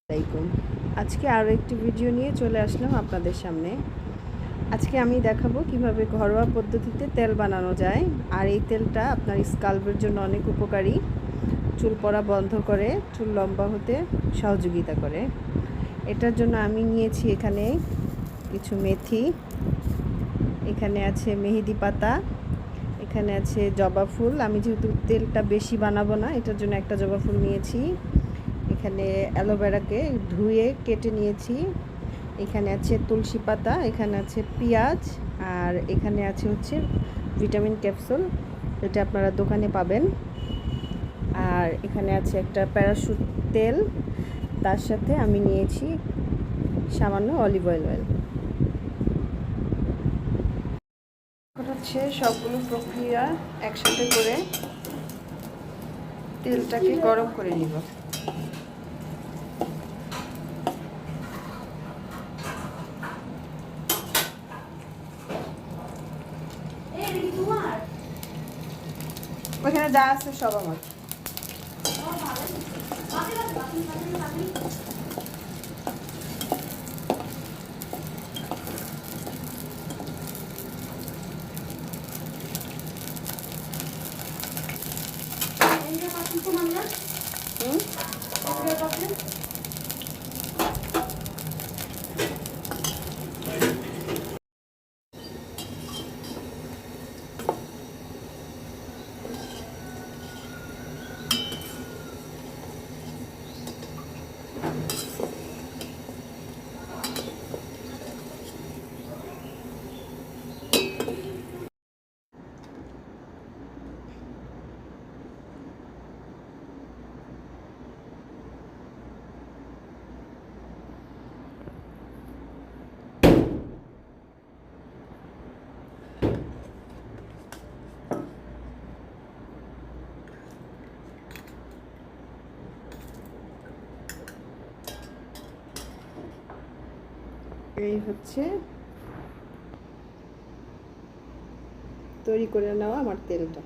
আসসালামাইকুম। আজকে আরও একটি ভিডিও নিয়ে চলে আসলাম আপনাদের সামনে। আজকে আমি দেখাবো কিভাবে ঘরোয়া পদ্ধতিতে তেল বানানো যায়। আর এই তেলটা আপনার স্কাল্পের জন্য অনেক উপকারী। চুল পড়া বন্ধ করে, চুল লম্বা হতে সহযোগিতা করে। এটার জন্য আমি নিয়েছি এখানে কিছু মেথি, এখানে আছে মেহেদি পাতা, এখানে আছে জবা ফুল। আমি যেহেতু তেলটা বেশি বানাবো না, এটার জন্য একটা জবা ফুল নিয়েছি। এখানে অ্যালোভেরাকে ধুয়ে কেটে নিয়েছি। এখানে আছে তুলসী পাতা, এখানে আছে পেঁয়াজ, আর এখানে আছে হচ্ছে ভিটামিন ক্যাপসুল, এটা আপনারা দোকানে পাবেন। আর এখানে আছে একটা প্যারাশুট তেল, তার সাথে আমি নিয়েছি সামান্য অলিভ অয়েল। হচ্ছে সবগুলো প্রক্রিয়া একসাথে করে তেলটাকে গরম করে নিব। ওখানে যা আছে সব আমার। এই হচ্ছে তৈরি করে নেওয়া আমার তেলটা।